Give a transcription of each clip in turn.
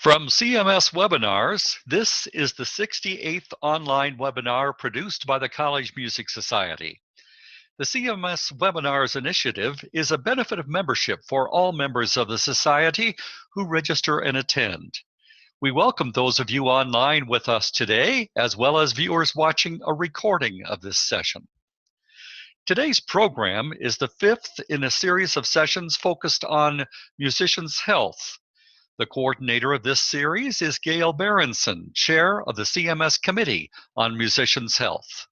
From CMS Webinars, this is the 68th online webinar produced by the College Music Society. The CMS Webinars initiative is a benefit of membership for all members of the Society who register and attend. We welcome those of you online with us today, as well as viewers watching a recording of this session. Today's program is the fifth in a series of sessions focused on musicians' health. The coordinator of this series is Gail Berenson, chair of the CMS Committee on Musicians' Health.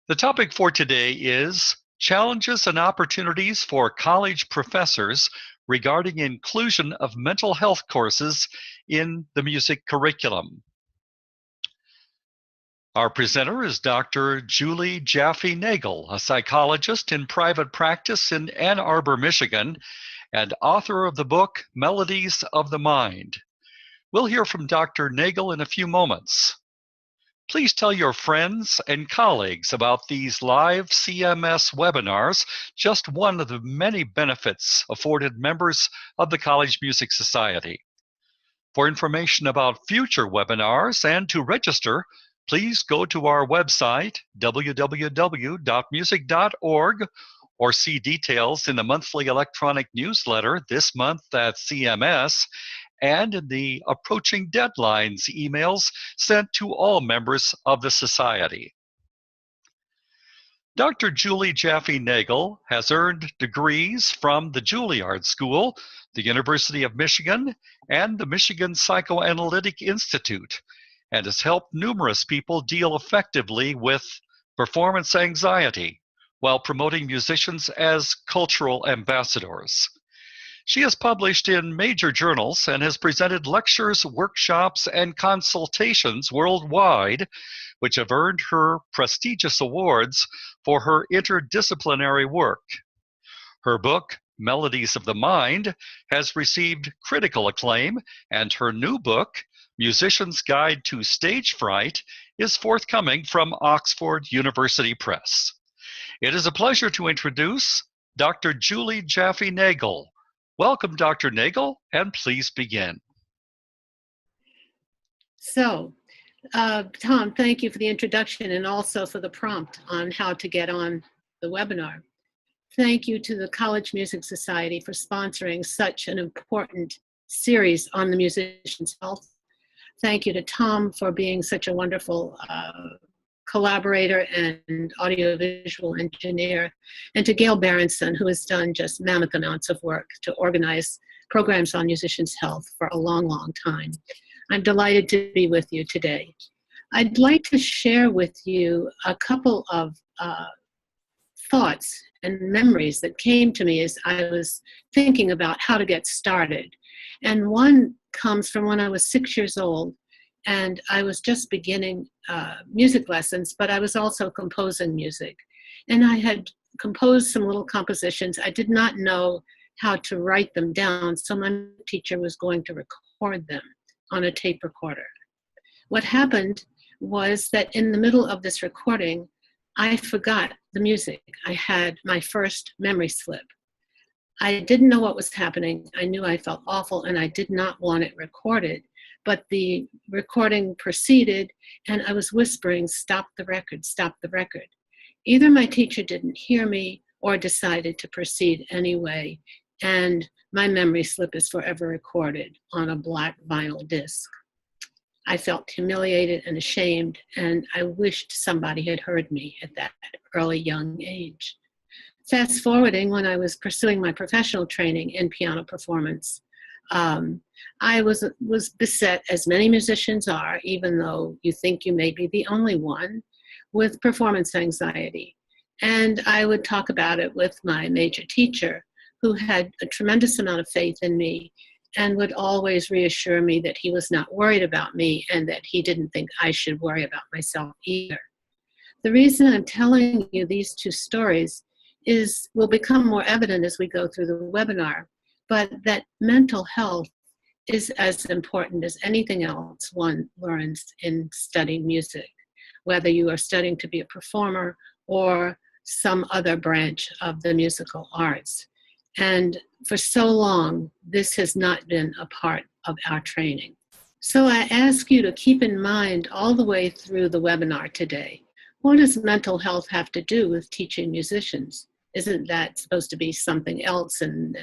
The topic for today is challenges and opportunities for college professors regarding inclusion of mental health courses in the music curriculum. Our presenter is Dr. Julie Jaffe-Nagel, a psychologist in private practice in Ann Arbor, Michigan, and author of the book, Melodies of the Mind. We'll hear from Dr. Nagel in a few moments. Please tell your friends and colleagues about these live CMS webinars, just one of the many benefits afforded members of the College Music Society. For information about future webinars and to register, please go to our website, www.music.org, or see details in the monthly electronic newsletter this month at CMS and in the approaching deadlines emails sent to all members of the Society. Dr. Julie Jaffe-Nagel has earned degrees from the Juilliard School, the University of Michigan, and the Michigan Psychoanalytic Institute, and has helped numerous people deal effectively with performance anxiety while promoting musicians as cultural ambassadors. She has published in major journals and has presented lectures, workshops, and consultations worldwide, which have earned her prestigious awards for her interdisciplinary work. Her book, Melodies of the Mind, has received critical acclaim, and her new book, Musician's Guide to Stage Fright, is forthcoming from Oxford University Press. It is a pleasure to introduce Dr. Julie Jaffe-Nagel. Welcome, Dr. Nagel, and please begin. So, Tom, thank you for the introduction and also for the prompt on how to get on the webinar. Thank you to the College Music Society for sponsoring such an important series on the musician's health. Thank you to Tom for being such a wonderful collaborator and audiovisual engineer, and to Gail Berenson, who has done just mammoth amounts of work to organize programs on musicians' health for a long, long time. I'm delighted to be with you today. I'd like to share with you a couple of thoughts and memories that came to me as I was thinking about how to get started. And one comes from when I was 6 years old, and I was just beginning music lessons, but I was also composing music. And I had composed some little compositions. I did not know how to write them down, so my teacher was going to record them on a tape recorder. What happened was that in the middle of this recording, I forgot the music. I had my first memory slip. I didn't know what was happening. I knew I felt awful and I did not want it recorded. But the recording proceeded and I was whispering, "Stop the record, stop the record." Either my teacher didn't hear me or decided to proceed anyway, and my memory slip is forever recorded on a black vinyl disc. I felt humiliated and ashamed, and I wished somebody had heard me at that early young age. Fast forwarding, when I was pursuing my professional training in piano performance, I was beset, as many musicians are, even though you think you may be the only one, with performance anxiety. And I would talk about it with my major teacher, who had a tremendous amount of faith in me and would always reassure me that he was not worried about me and that he didn't think I should worry about myself either. The reason I'm telling you these two stories will become more evident as we go through the webinar, but that mental health is as important as anything else one learns in studying music, whether you are studying to be a performer or some other branch of the musical arts. And for so long, this has not been a part of our training. So I ask you to keep in mind all the way through the webinar today, what does mental health have to do with teaching musicians? Isn't that supposed to be something else? And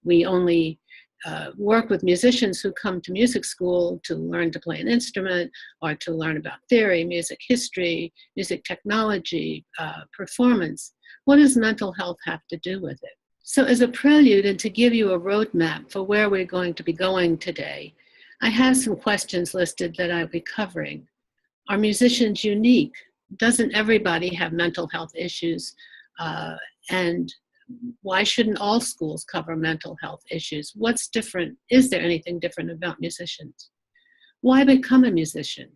we only work with musicians who come to music school to learn to play an instrument or to learn about theory, music history, music technology, performance. What does mental health have to do with it? So as a prelude and to give you a roadmap for where we're going to be going today, I have some questions listed that I'll be covering. Are musicians unique? Doesn't everybody have mental health issues? And why shouldn't all schools cover mental health issues? What's different? Is there anything different about musicians? Why become a musician?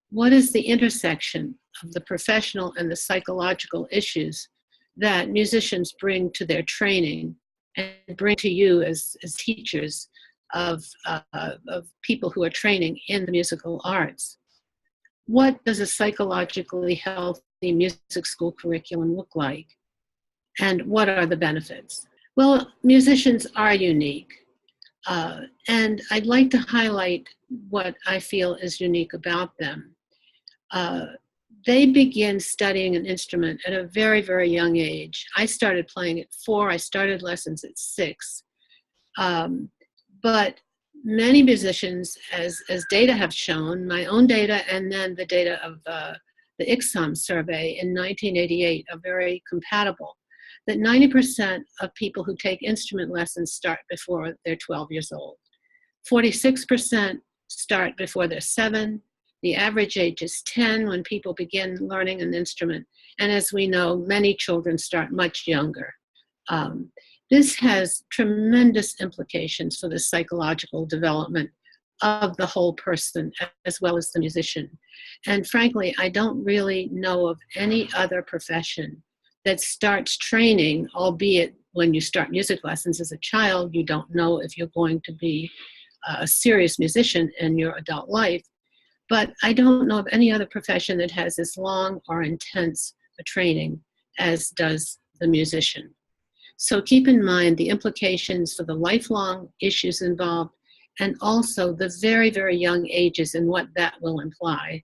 What is the intersection of the professional and the psychological issues that musicians bring to their training and bring to you as teachers of people who are training in the musical arts? What does a psychologically healthy music school curriculum look like? And what are the benefits? Well, musicians are unique. And I'd like to highlight what I feel is unique about them. They begin studying an instrument at a very, very young age. I started playing at 4. I started lessons at 6. But many musicians, as data have shown, my own data and then the data of the ICSOM survey in 1988 are very compatible, that 90% of people who take instrument lessons start before they're 12 years old. 46% start before they're 7. The average age is 10 when people begin learning an instrument. And as we know, many children start much younger. This has tremendous implications for the psychological development of the whole person as well as the musician. And frankly, I don't really know of any other profession that starts training, albeit when you start music lessons as a child, you don't know if you're going to be a serious musician in your adult life. But I don't know of any other profession that has as long or intense a training as does the musician. So keep in mind the implications for the lifelong issues involved and also the very, very young ages and what that will imply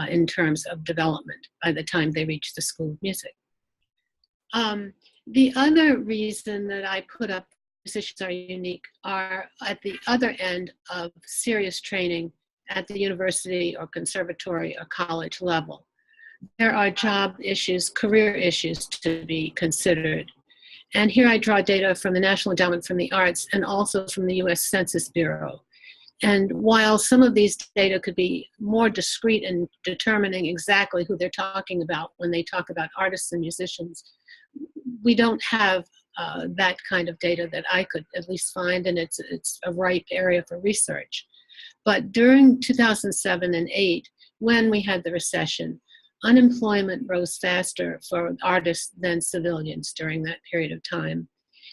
in terms of development by the time they reach the School of Music. The other reason that I put up musicians are unique are at the other end of serious training at the university or conservatory or college level. There are job issues, career issues to be considered. And here I draw data from the National Endowment for the Arts and also from the US Census Bureau. And while some of these data could be more discrete in determining exactly who they're talking about when they talk about artists and musicians, we don't have that kind of data that I could at least find, and it's a ripe area for research. But during 2007 and 8, when we had the recession, unemployment rose faster for artists than civilians during that period of time.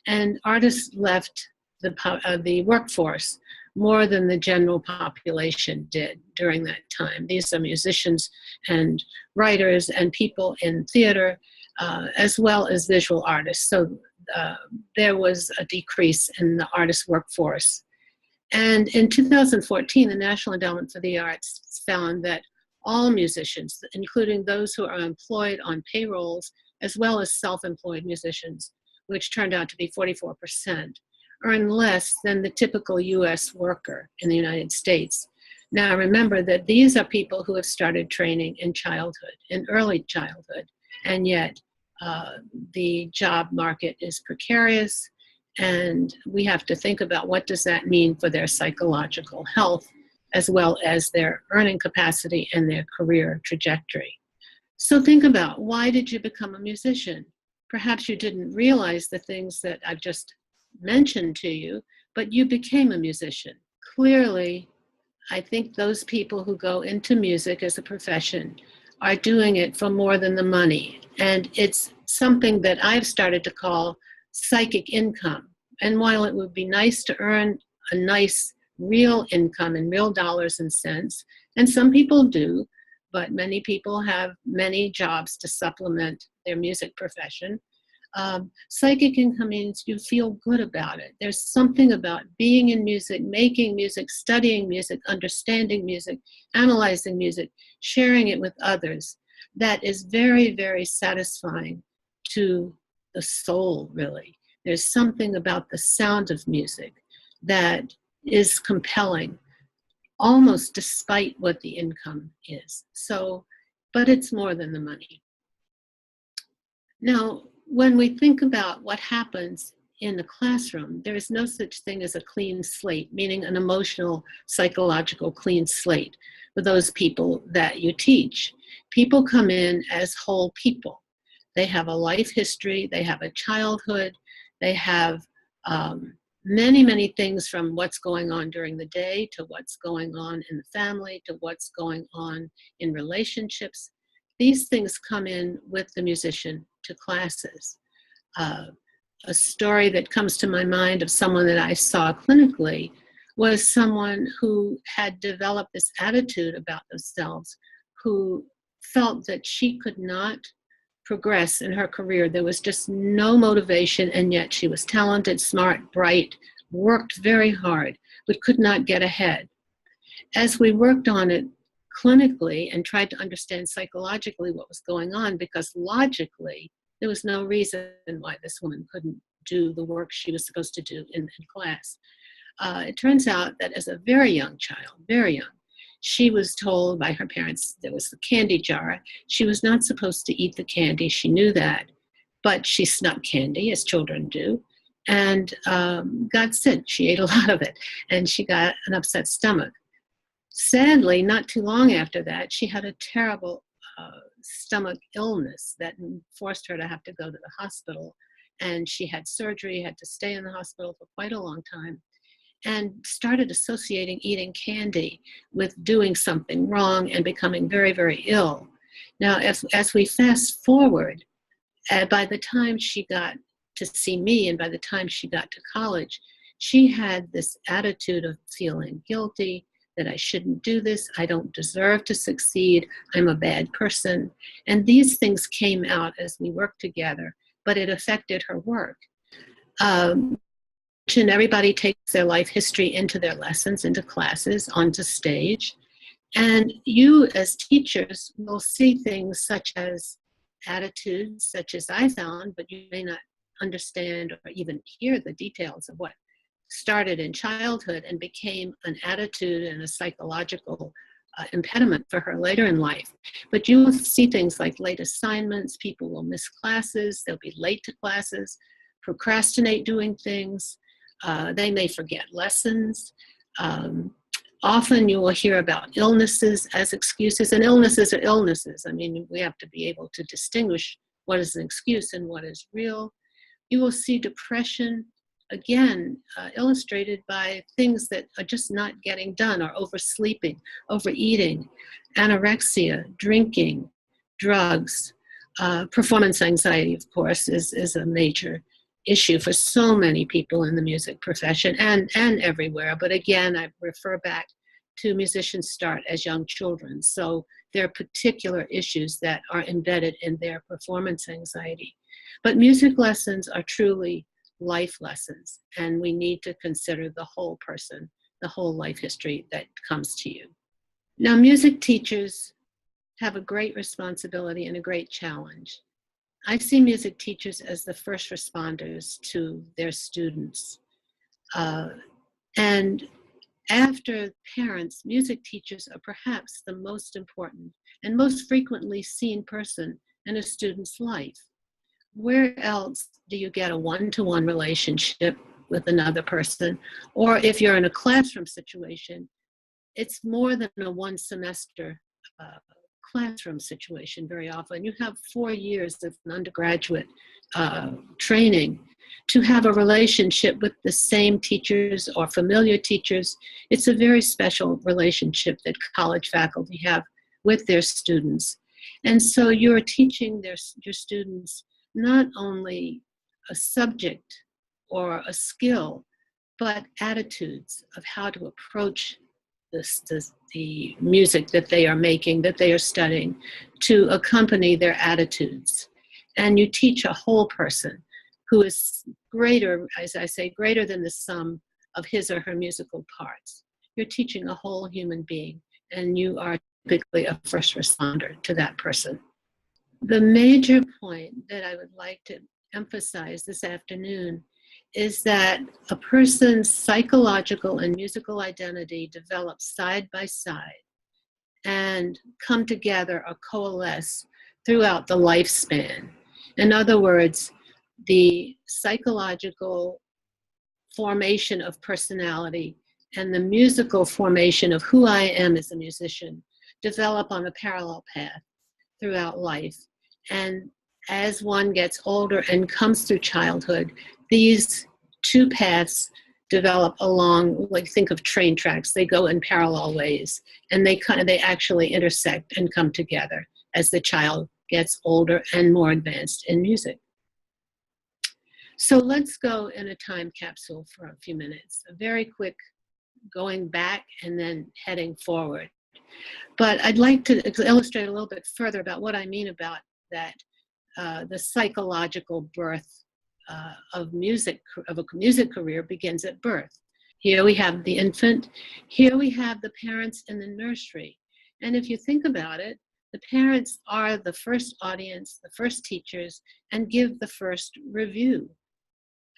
And artists left the workforce more than the general population did during that time. These are musicians and writers and people in theater, as well as visual artists. So there was a decrease in the artist workforce. And in 2014, the National Endowment for the Arts found that all musicians, including those who are employed on payrolls, as well as self-employed musicians, which turned out to be 44%, earn less than the typical US worker in the United States. Now remember that these are people who have started training in childhood, in early childhood, and yet the job market is precarious, and we have to think about what does that mean for their psychological health, as well as their earning capacity and their career trajectory. So think about, why did you become a musician? Perhaps you didn't realize the things that I've just mentioned to you, but you became a musician. Clearly, I think those people who go into music as a profession are doing it for more than the money. And it's something that I've started to call psychic income. And while it would be nice to earn a nice real income in real dollars and cents, and some people do, but many people have many jobs to supplement their music profession. Psychic income means you feel good about it. There's something about being in music, making music, studying music, understanding music, analyzing music, sharing it with others, that is very, very satisfying to the soul, really. There's something about the sound of music that is compelling, almost despite what the income is. So, but it's more than the money. Now, when we think about what happens in the classroom, there is no such thing as a clean slate, meaning an emotional, psychological clean slate for those people that you teach. People come in as whole people. They have a life history, they have a childhood, they have many, many things, from what's going on during the day to what's going on in the family to what's going on in relationships. These things come in with the musician to classes. A story that comes to my mind of someone that I saw clinically was someone who had developed this attitude about themselves, who felt that she could not progress in her career. There was just no motivation, and yet she was talented, smart, bright, worked very hard, but could not get ahead. As we worked on it clinically and tried to understand psychologically what was going on, because logically there was no reason why this woman couldn't do the work she was supposed to do in class. It turns out that as a very young child, very young, she was told by her parents, there was the candy jar. She was not supposed to eat the candy. She knew that, but she snuck candy, as children do, and got sick. She ate a lot of it, and she got an upset stomach. Sadly, not too long after that, she had a terrible stomach illness that forced her to have to go to the hospital. And she had surgery, had to stay in the hospital for quite a long time, and started associating eating candy with doing something wrong and becoming very, very ill. Now, as we fast forward, by the time she got to see me and by the time she got to college, she had this attitude of feeling guilty, that I shouldn't do this, I don't deserve to succeed, I'm a bad person. And these things came out as we worked together, but it affected her work. And everybody takes their life history into their lessons, into classes, onto stage. And you as teachers will see things such as attitudes, such as I found, but you may not understand or even hear the details of what started in childhood and became an attitude and a psychological impediment for her later in life. But you will see things like late assignments, people will miss classes, they'll be late to classes, procrastinate doing things, they may forget lessons. Often you will hear about illnesses as excuses, and illnesses are illnesses. I mean, we have to be able to distinguish what is an excuse and what is real. You will see depression, again, illustrated by things that are just not getting done, or oversleeping, overeating, anorexia, drinking, drugs. Performance anxiety, of course, is a major issue for so many people in the music profession and everywhere. But again, I refer back to musicians start as young children. So there are particular issues that are embedded in their performance anxiety. But music lessons are truly life lessons, and we need to consider the whole person, the whole life history that comes to you. Now, music teachers have a great responsibility and a great challenge. I see music teachers as the first responders to their students. And after parents, music teachers are perhaps the most important and most frequently seen person in a student's life. Where else do you get a one-to-one relationship with another person? Or if you're in a classroom situation, it's more than a one semester classroom situation very often. You have 4 years of an undergraduate training to have a relationship with the same teachers or familiar teachers. It's a very special relationship that college faculty have with their students. And so you're teaching your students not only a subject or a skill, but attitudes of how to approach the music that they are making, that they are studying, to accompany their attitudes. And you teach a whole person who is greater, as I say, greater than the sum of his or her musical parts. You're teaching a whole human being, and you are typically a first responder to that person. The major point that I would like to emphasize this afternoon is that a person's psychological and musical identity develop side by side and come together or coalesce throughout the lifespan. In other words, the psychological formation of personality and the musical formation of who I am as a musician develop on a parallel path throughout life. And as one gets older and comes through childhood, these two paths develop along, like think of train tracks, they go in parallel ways, and they actually intersect and come together as the child gets older and more advanced in music. So let's go in a time capsule for a few minutes, a very quick going back and then heading forward. But I'd like to illustrate a little bit further about what I mean about that, the psychological birth of a music career begins at birth. Here we have the infant, here we have the parents in the nursery. And if you think about it, the parents are the first audience, the first teachers, and give the first review.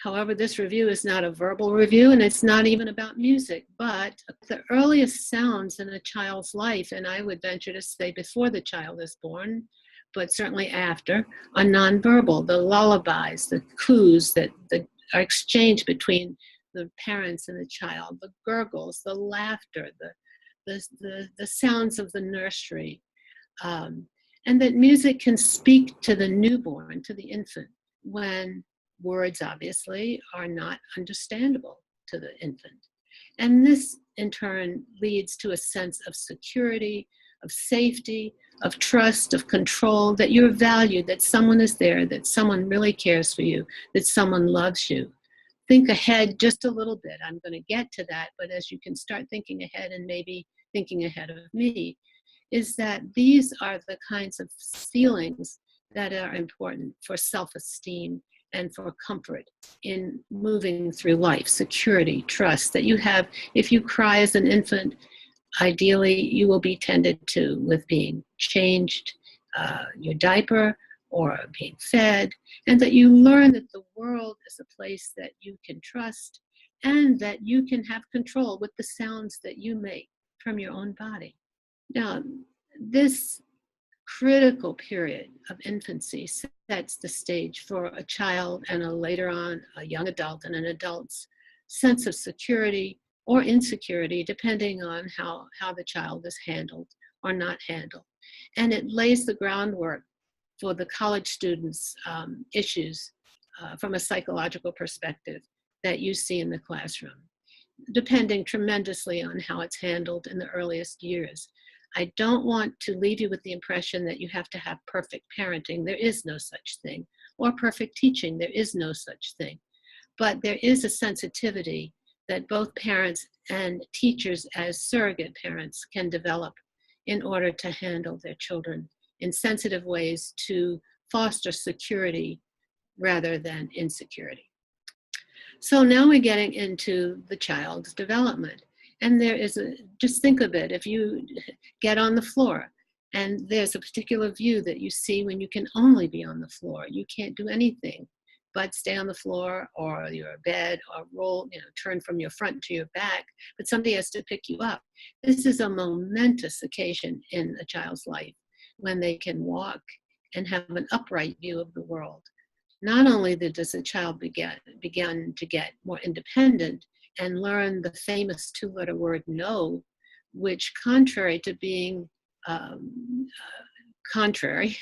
However, this review is not a verbal review, and it's not even about music, but the earliest sounds in a child's life, and I would venture to say before the child is born, but certainly after, are nonverbal. The lullabies, the clues that are exchanged between the parents and the child, the gurgles, the laughter, the sounds of the nursery, and that music can speak to the newborn, to the infant, when words obviously are not understandable to the infant. And this in turn leads to a sense of security, of safety, of trust, of control, that you're valued, that someone is there, that someone really cares for you, that someone loves you. Think ahead just a little bit. I'm going to get to that, but as you can start thinking ahead and maybe thinking ahead of me, is that these are the kinds of feelings that are important for self-esteem and for comfort in moving through life, security, trust, that you have. If you cry as an infant, ideally you will be tended to with being changed, your diaper, or being fed, and that you learn that the world is a place that you can trust and that you can have control with the sounds that you make from your own body. Now, this critical period of infancy sets the stage for a child and later on a young adult and an adult's sense of security or insecurity, depending on how the child is handled or not handled. And it lays the groundwork for the college students' issues from a psychological perspective that you see in the classroom, depending tremendously on how it's handled in the earliest years. I don't want to leave you with the impression that you have to have perfect parenting. There is no such thing. Or perfect teaching. There is no such thing. But there is a sensitivity that both parents and teachers as surrogate parents can develop in order to handle their children in sensitive ways to foster security rather than insecurity. So now we're getting into the child's development. And there is just think of it, if you get on the floor and there's a particular view that you see when you can only be on the floor, you can't do anything but stay on the floor or your bed or roll, turn from your front to your back, but somebody has to pick you up. This is a momentous occasion in a child's life when they can walk and have an upright view of the world. Not only does a child begin to get more independent and learn the famous two-letter word no, which contrary to being contrary,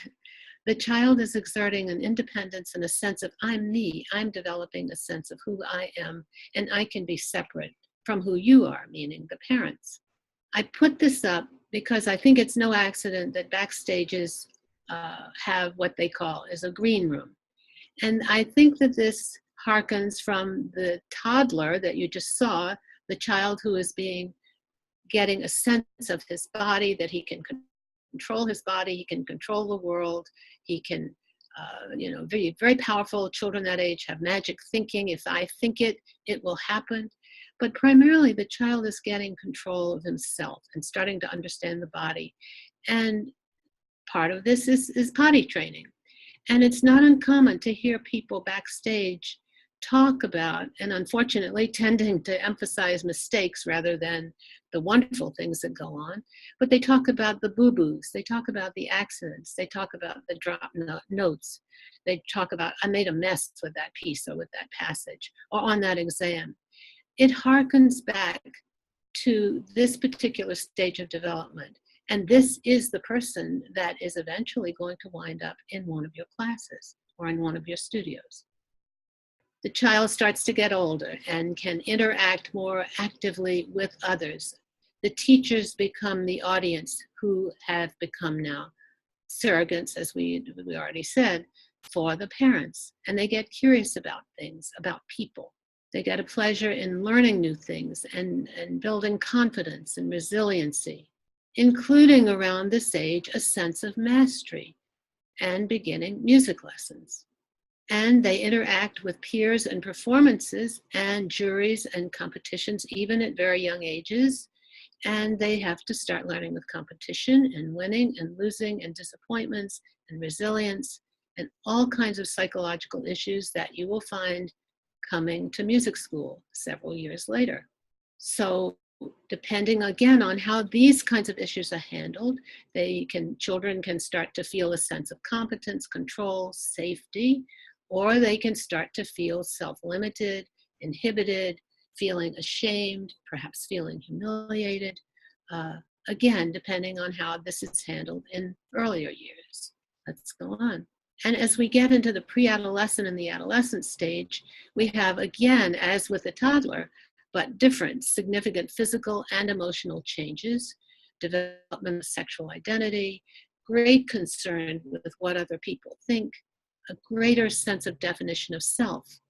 the child is exerting an independence and a sense of I'm me. I'm developing a sense of who I am, and I can be separate from who you are, meaning the parents. I put this up because I think it's no accident that backstages have what they call is a green room. And I think that this harkens from the toddler that you just saw, the child who is getting a sense of his body, that he can control his body, he can control the world, he can very, very powerful. Children that age have magic thinking. If I think it, it will happen. But primarily, the child is getting control of himself and starting to understand the body. And part of this is potty training. And it's not uncommon to hear people backstage talk about, and unfortunately tending to emphasize mistakes rather than the wonderful things that go on, but they talk about the boo-boos, they talk about the accidents, they talk about the drop notes, they talk about, I made a mess with that piece or with that passage or on that exam. It harkens back to this particular stage of development. And this is the person that is eventually going to wind up in one of your classes or in one of your studios. The child starts to get older and can interact more actively with others. The teachers become the audience, who have become now surrogates, as we already said, for the parents. And they get curious about things, about people. They get a pleasure in learning new things and building confidence and resiliency, including around this age a sense of mastery and beginning music lessons. And they interact with peers and performances and juries and competitions, even at very young ages. And they have to start learning with competition and winning and losing and disappointments and resilience and all kinds of psychological issues that you will find coming to music school several years later. So depending again on how these kinds of issues are handled, children can start to feel a sense of competence, control, safety, or they can start to feel self-limited, inhibited, feeling ashamed, perhaps feeling humiliated, again, depending on how this is handled in earlier years. Let's go on. And as we get into the pre-adolescent and the adolescent stage, we have, again, as with a toddler, but different, significant physical and emotional changes, development of sexual identity, great concern with what other people think, a greater sense of definition of self.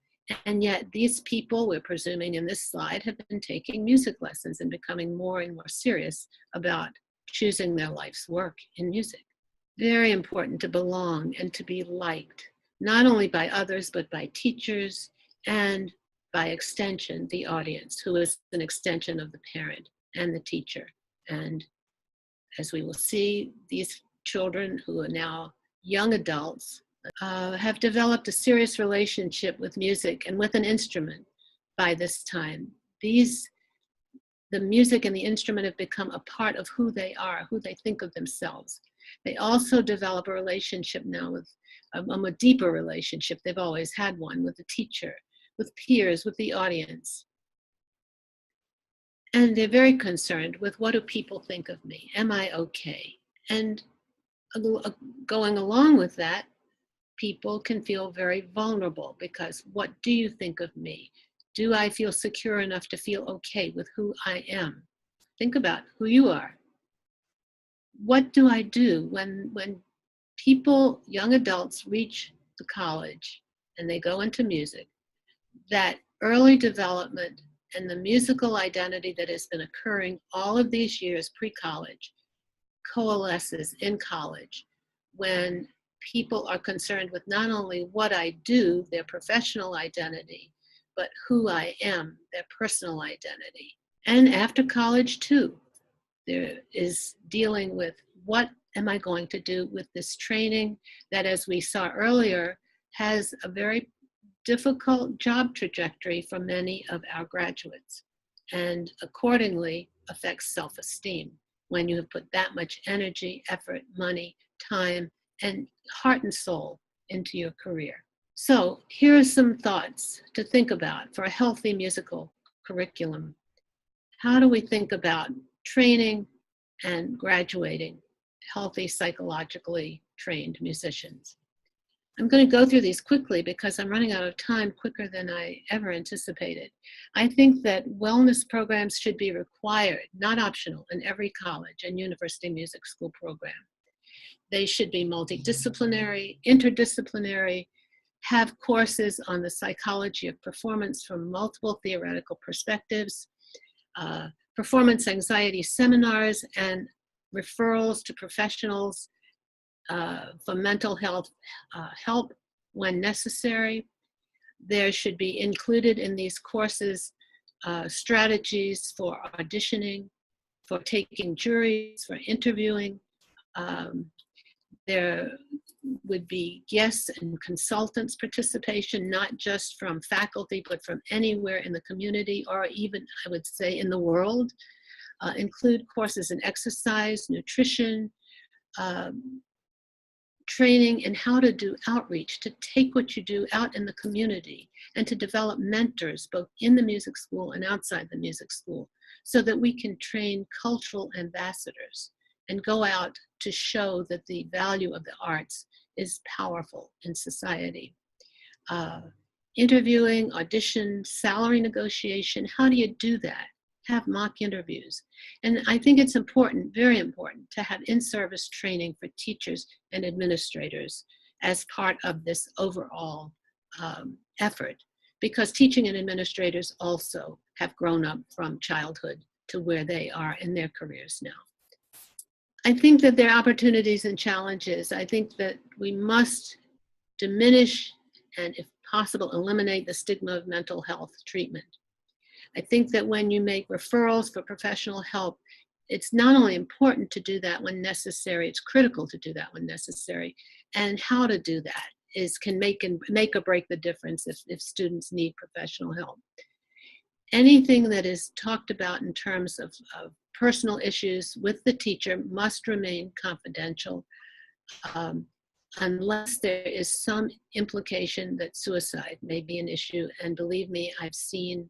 And yet these people, we're presuming in this slide, have been taking music lessons and becoming more and more serious about choosing their life's work in music. Very important to belong and to be liked, not only by others, but by teachers and by extension, the audience, who is an extension of the parent and the teacher. And as we will see, these children who are now young adults have developed a serious relationship with music and with an instrument by this time. The music and the instrument have become a part of who they are, who they think of themselves. They also develop a relationship now with a deeper relationship. They've always had one with the teacher, with peers, with the audience. And they're very concerned with, what do people think of me? Am I okay? And going along with that, people can feel very vulnerable, because what do you think of me? Do I feel secure enough to feel okay with who I am? Think about who you are. What do I do when people, young adults, reach the college and they go into music? That early development and the musical identity that has been occurring all of these years pre-college coalesces in college, when people are concerned with not only what I do, their professional identity, but who I am, their personal identity. And after college too, there is dealing with, what am I going to do with this training that, as we saw earlier, has a very difficult job trajectory for many of our graduates, and accordingly affects self-esteem when you have put that much energy, effort, money, time, and heart and soul into your career. So here are some thoughts to think about for a healthy musical curriculum. How do we think about training and graduating healthy, psychologically trained musicians? I'm going to go through these quickly because I'm running out of time quicker than I ever anticipated. I think that wellness programs should be required, not optional, in every college and university music school program. They should be multidisciplinary, interdisciplinary, have courses on the psychology of performance from multiple theoretical perspectives, performance anxiety seminars, and referrals to professionals for mental health help when necessary. There should be included in these courses strategies for auditioning, for taking juries, for interviewing. There would be guests and consultants participation, not just from faculty, but from anywhere in the community, or even, I would say, in the world. Include courses in exercise, nutrition, training in how to do outreach, to take what you do out in the community, and to develop mentors both in the music school and outside the music school, so that we can train cultural ambassadors and go out to show that the value of the arts is powerful in society. Interviewing, audition, salary negotiation, how do you do that? Have mock interviews. And I think it's important, very important, to have in-service training for teachers and administrators as part of this overall effort, because teaching and administrators also have grown up from childhood to where they are in their careers now. I think that there are opportunities and challenges. I think that we must diminish and, if possible, eliminate the stigma of mental health treatment. I think that when you make referrals for professional help, it's not only important to do that when necessary, it's critical to do that when necessary. And how to do that can make or break the difference if students need professional help. Anything that is talked about in terms of personal issues with the teacher must remain confidential, unless there is some implication that suicide may be an issue. And believe me, I've seen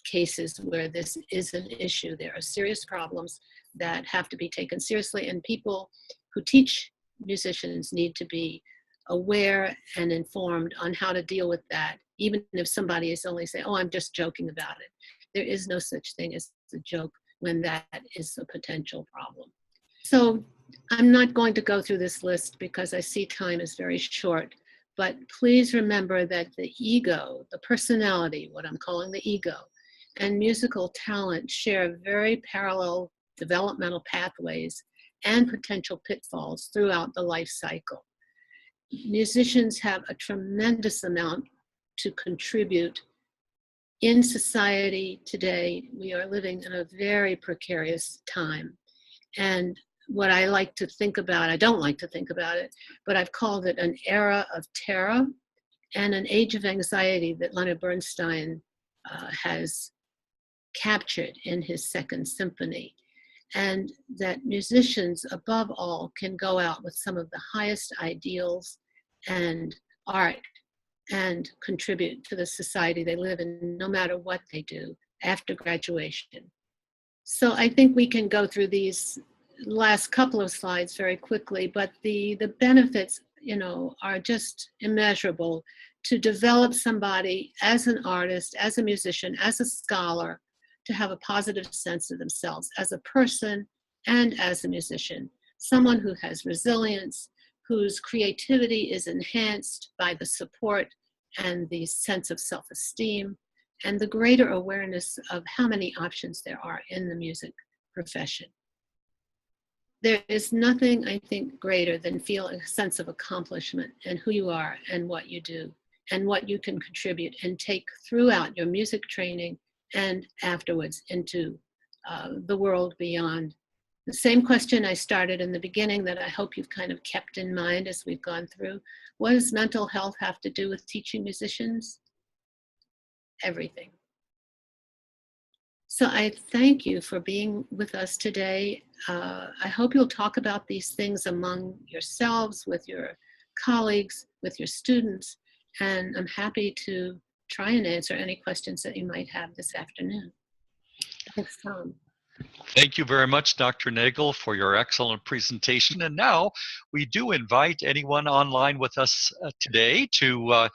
cases where this is an issue. There are serious problems that have to be taken seriously, and people who teach musicians need to be aware and informed on how to deal with that, even if somebody is only saying, oh, I'm just joking about it. There is no such thing as a joke when that is a potential problem. So I'm not going to go through this list because I see time is very short, but please remember that the ego, the personality, what I'm calling the ego, and musical talent share very parallel developmental pathways and potential pitfalls throughout the life cycle. Musicians have a tremendous amount to contribute in society today. We are living in a very precarious time. And what I like to think about, I don't like to think about it, but I've called it an era of terror and an age of anxiety that Leonard Bernstein has captured in his Second Symphony. And that musicians, above all, can go out with some of the highest ideals and art and contribute to the society they live in, no matter what they do after graduation. So I think we can go through these last couple of slides very quickly, but the benefits, are just immeasurable to develop somebody as an artist, as a musician, as a scholar, to have a positive sense of themselves as a person and as a musician. Someone who has resilience, whose creativity is enhanced by the support and the sense of self-esteem, and the greater awareness of how many options there are in the music profession. There is nothing, I think, greater than feeling a sense of accomplishment and who you are and what you do and what you can contribute and take throughout your music training and afterwards into the world beyond. The same question I started in the beginning that I hope you've kind of kept in mind as we've gone through. What does mental health have to do with teaching musicians? Everything. So I thank you for being with us today. I hope you'll talk about these things among yourselves, with your colleagues, with your students, and I'm happy to try and answer any questions that you might have this afternoon. Thanks, Tom. Thank you very much, Dr. Nagel, for your excellent presentation. And now we do invite anyone online with us today to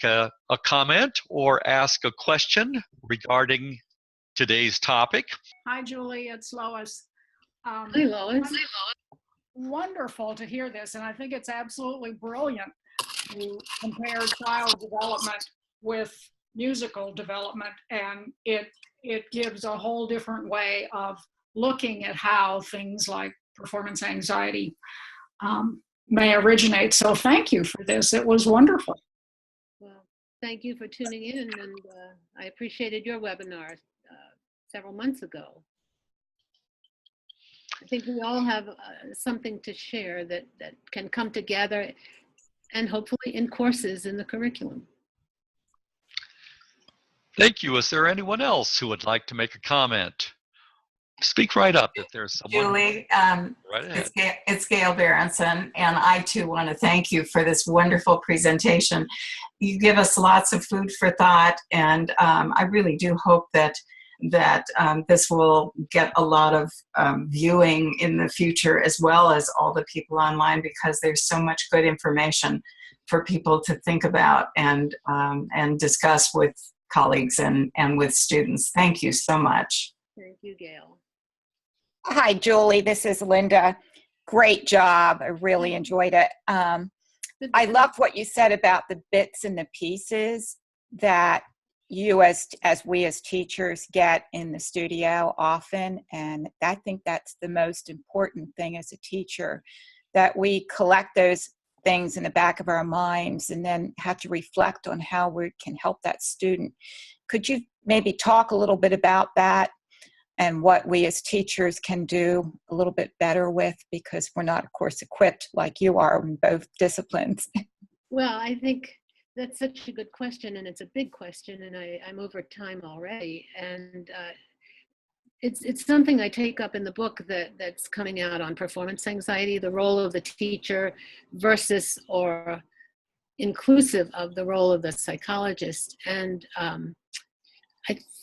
make a comment or ask a question regarding today's topic. Hi, Julie, it's Lois. Hi, Lois. Wonderful to hear this, and I think it's absolutely brilliant to compare child development with musical development, and it gives a whole different way of looking at how things like performance anxiety may originate. So thank you for this. It was wonderful. Well, thank you for tuning in, and I appreciated your webinar several months ago. I think we all have something to share that can come together, and hopefully in courses in the curriculum. Thank you. Is there anyone else who would like to make a comment? Speak right up if there's someone. Julie, Right ahead. it's Gail Berenson, and I too want to thank you for this wonderful presentation. You give us lots of food for thought, and I really do hope that this will get a lot of viewing in the future, as well as all the people online, because there's so much good information for people to think about and discuss with colleagues and with students. Thank you so much. Thank you, Gail. Hi, Julie. This is Linda. Great job. I really enjoyed it. I love what you said about the bits and the pieces that you as we as teachers get in the studio often. And I think that's the most important thing as a teacher, that we collect those things in the back of our minds and then have to reflect on how we can help that student. Could you maybe talk a little bit about that and what we as teachers can do a little bit better with, because we're not, of course, equipped like you are in both disciplines? Well, I think that's such a good question, and it's a big question, and I'm over time already. And it's something I take up in the book that's coming out on performance anxiety, the role of the teacher versus or inclusive of the role of the psychologist. And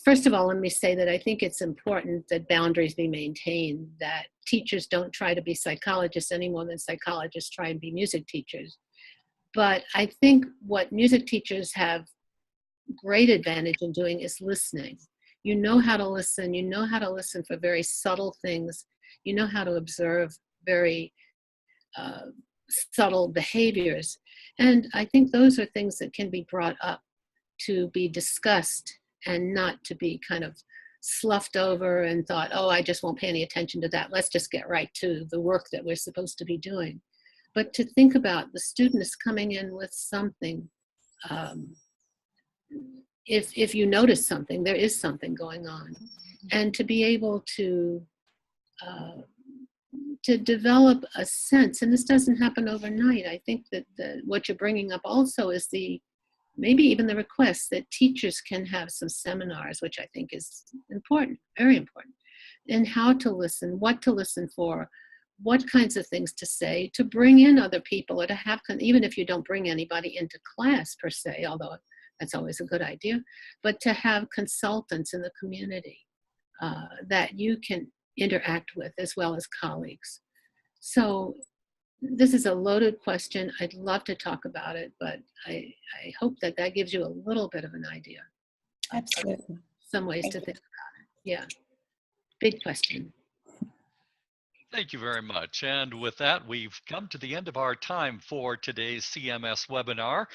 first of all, let me say that I think it's important that boundaries be maintained, that teachers don't try to be psychologists any more than psychologists try and be music teachers. But I think what music teachers have great advantage in doing is listening. You know how to listen. You know how to listen for very subtle things. You know how to observe very subtle behaviors. And I think those are things that can be brought up to be discussed and not to be kind of sloughed over and thought, oh, I just won't pay any attention to that. Let's just get right to the work that we're supposed to be doing. But to think about the student is coming in with something. If you notice something, there is something going on. And to be able to develop a sense, and this doesn't happen overnight. I think that what you're bringing up also is maybe even the request that teachers can have some seminars, which I think is important, very important, in how to listen, what to listen for, what kinds of things to say, to bring in other people, or to have, even if you don't bring anybody into class per se, although that's always a good idea, but to have consultants in the community that you can interact with as well as colleagues. So this is a loaded question. I'd love to talk about it, but I hope that gives you a little bit of an idea. Absolutely. Some ways to think about it. Yeah, big question. Thank you very much. And with that, we've come to the end of our time for today's CMS webinar.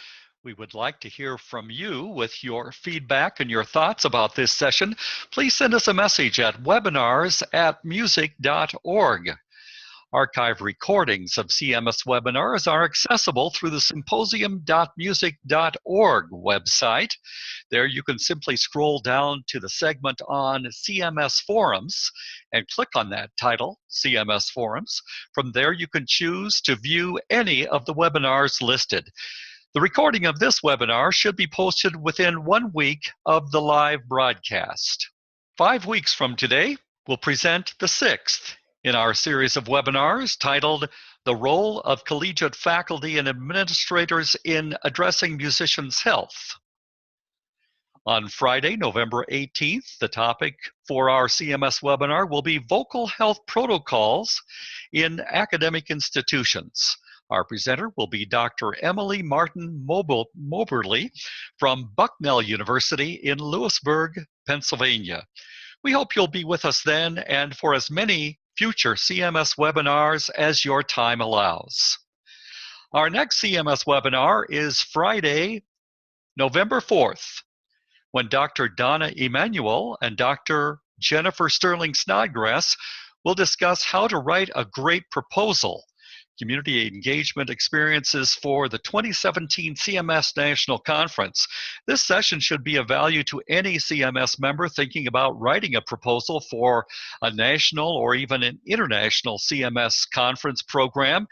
We would like to hear from you with your feedback and your thoughts about this session. Please send us a message at webinars@music.org. Archive recordings of CMS webinars are accessible through the symposium.music.org website. There you can simply scroll down to the segment on CMS Forums and click on that title, CMS Forums. From there you can choose to view any of the webinars listed. The recording of this webinar should be posted within 1 week of the live broadcast. 5 weeks from today, we'll present the 6th in our series of webinars titled The Role of Collegiate Faculty and Administrators in Addressing Musicians' Health. On Friday, November 18th, the topic for our CMS webinar will be Vocal Health Protocols in Academic Institutions. Our presenter will be Dr. Emily Martin Moberly from Bucknell University in Lewisburg, Pennsylvania. We hope you'll be with us then and for as many future CMS webinars as your time allows. Our next CMS webinar is Friday, November 4th, when Dr. Donna Emanuel and Dr. Jennifer Sterling Snodgrass will discuss how to write a great proposal community engagement experiences for the 2017 CMS National Conference. This session should be of value to any CMS member thinking about writing a proposal for a national or even an international CMS conference program.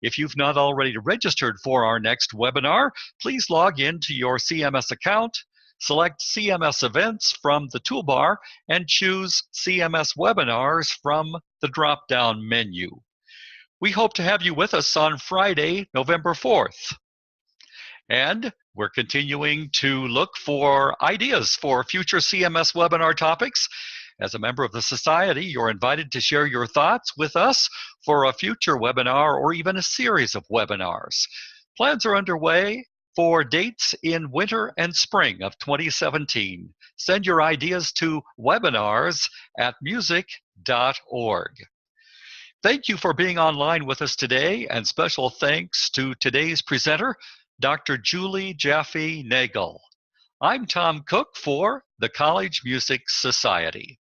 If you've not already registered for our next webinar, please log into your CMS account, select CMS Events from the toolbar, and choose CMS Webinars from the drop-down menu. We hope to have you with us on Friday, November 4th. And we're continuing to look for ideas for future CMS webinar topics. As a member of the Society, you're invited to share your thoughts with us for a future webinar or even a series of webinars. Plans are underway for dates in winter and spring of 2017. Send your ideas to webinars@music.org. Thank you for being online with us today, and special thanks to today's presenter, Dr. Julie Jaffe Nagel. I'm Tom Cook for the College Music Society.